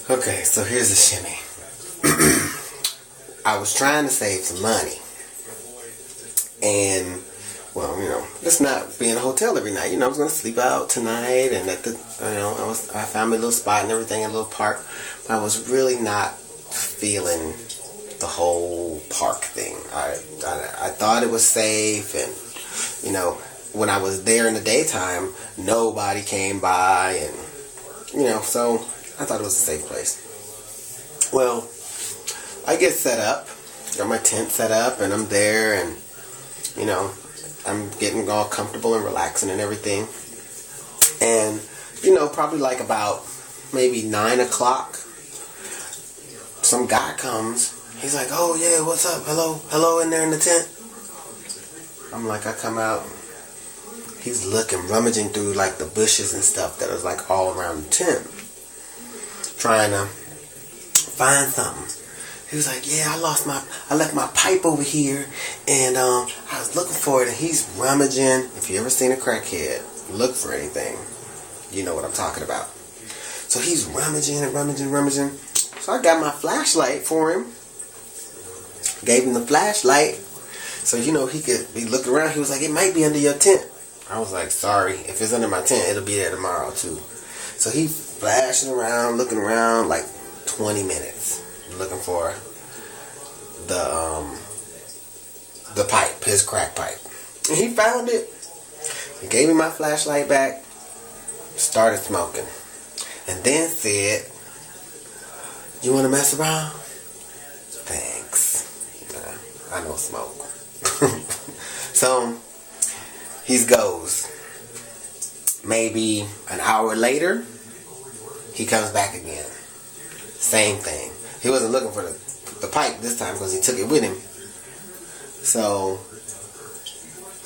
Okay, so here's the shimmy. I was trying to save some money. And, well, just not be in a hotel every night. I was going to sleep out tonight. And I found me a little spot and everything, a little park. But I was really not feeling the whole park thing. I thought it was safe. And, when I was there in the daytime, nobody came by. And, so I thought it was a safe place. Well, I get set up, got my tent set up, and I'm there, and, I'm getting all comfortable and relaxing and everything. And, probably like about maybe 9 o'clock, some guy comes. He's like, oh, yeah, what's up? Hello in there in the tent. I'm like, I come out. He's rummaging through, like, the bushes and stuff that was, like, all around the tent, trying to find something. He was like, yeah, I left my pipe over here, and I was looking for it, and he's rummaging. If you ever seen a crackhead look for anything, you know what I'm talking about. So he's rummaging and rummaging. So I got my flashlight for him. Gave him the flashlight. So, he could be looking around. He was like, it might be under your tent. I was like, sorry. If it's under my tent, it'll be there tomorrow, too. So he flashing around, looking around, like 20 minutes. Looking for the pipe, his crack pipe. And he found it. He gave me my flashlight back. Started smoking. And then said, you want to mess around? Thanks. I don't smoke. So, he goes. Maybe an hour later, he comes back again. Same thing. He wasn't looking for the pipe this time because he took it with him. So,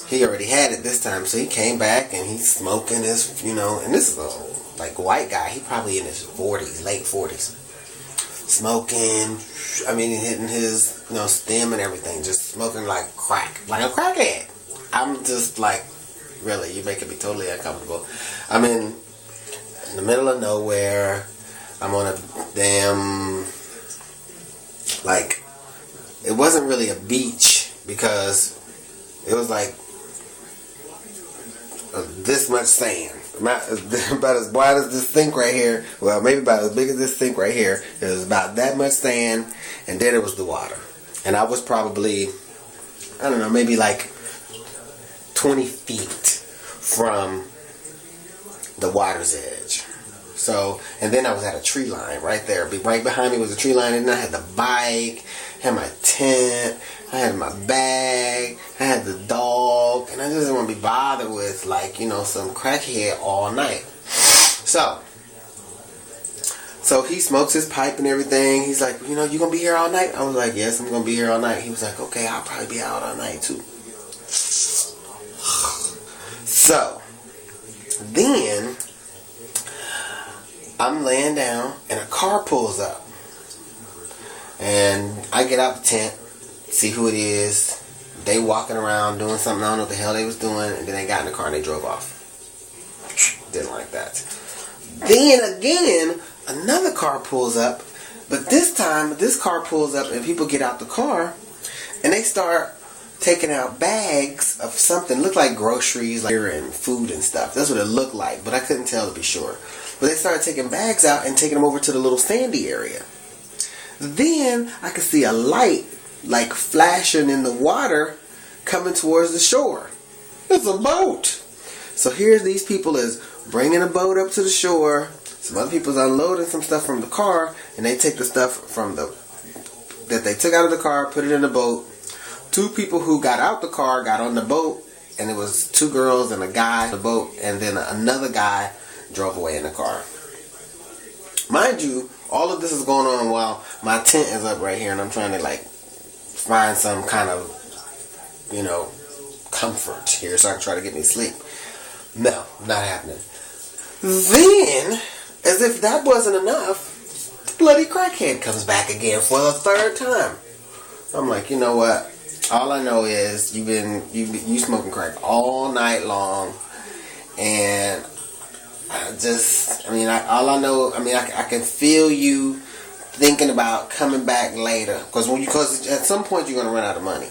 he already had it this time. So, he came back and he's smoking his, and this is a, white guy. He probably in his 40s, late 40s. Smoking, hitting his, stem and everything. Just smoking like crack. Like a crackhead. I'm just like, really, you're making me totally uncomfortable. I'm in the middle of nowhere. I'm on a damn, it wasn't really a beach because it was like this much sand. About as wide as this sink right here. Well, maybe about as big as this sink right here. It was about that much sand, and then it was the water. And I was probably, I don't know, maybe 20 feet from the water's edge. So, and then I was at a tree line right there. Right behind me was a tree line, and then I had the bike, had my tent, I had my bag, I had the dog, and I just didn't want to be bothered with, some crackhead all night. So he smokes his pipe and everything. He's like, you going to be here all night? I was like, yes, I'm going to be here all night. He was like, okay, I'll probably be out all night too. So, then I'm laying down and a car pulls up. And I get out the tent, see who it is. They walking around doing something. I don't know what the hell they was doing. And then they got in the car and they drove off. Didn't like that. Then again, another car pulls up. But this time, this car pulls up and people get out the car. And they start taking out bags of something. Looked like groceries and food and stuff. That's what it looked like. But I couldn't tell to be sure. But they started taking bags out and taking them over to the little sandy area. Then I could see a light flashing in the water coming towards the shore. It's a boat. So here's these people is bringing a boat up to the shore. Some other people's unloading some stuff from the car, and they take the stuff that they took out of the car, put it in the boat. Two people who got out the car got on the boat, and it was two girls and a guy on the boat, and then another guy drove away in the car. Mind you, all of this is going on while my tent is up right here, and I'm trying to find some kind of, comfort here so I can try to get me sleep. No, not happening. Then, as if that wasn't enough, the bloody crackhead comes back again for the third time. I'm like, you know what? All I know is you smoking crack all night long, and all I know, I can feel you thinking about coming back later. Because at some point you're going to run out of money.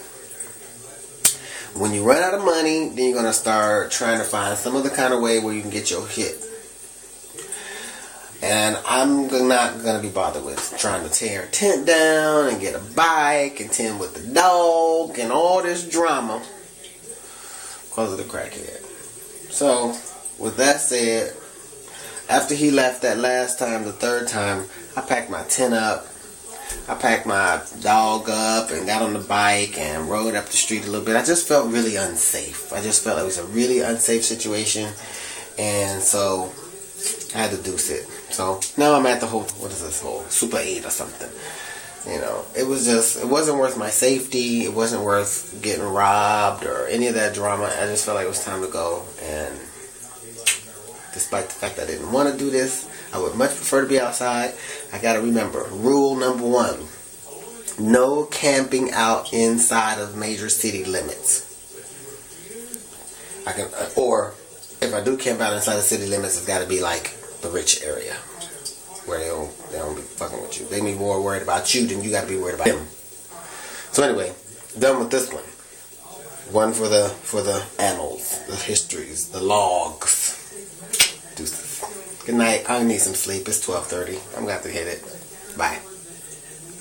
When you run out of money, then you're going to start trying to find some other kind of way where you can get your hit. And I'm not going to be bothered with trying to tear a tent down and get a bike and tent with the dog and all this drama because of the crackhead. So, with that said, after he left that last time, the third time, I packed my tent up. I packed my dog up and got on the bike and rode up the street a little bit. I just felt really unsafe. I just felt it was a really unsafe situation. And so I had to deuce it. So now I'm at the whole, Super 8 or something. It wasn't worth my safety. It wasn't worth getting robbed or any of that drama. I just felt like it was time to go. And despite the fact that I didn't want to do this, I would much prefer to be outside. I got to remember, rule number 1, no camping out inside of major city limits. Or if I do camp out inside the city limits, it's got to be like the rich area where they don't be fucking with you. They be more worried about you than you got to be worried about them. So anyway, done with this one. One for the annals, the histories, the logs. Deuces. Good night. I need some sleep. It's 12:30. I'm going to have to hit it. Bye.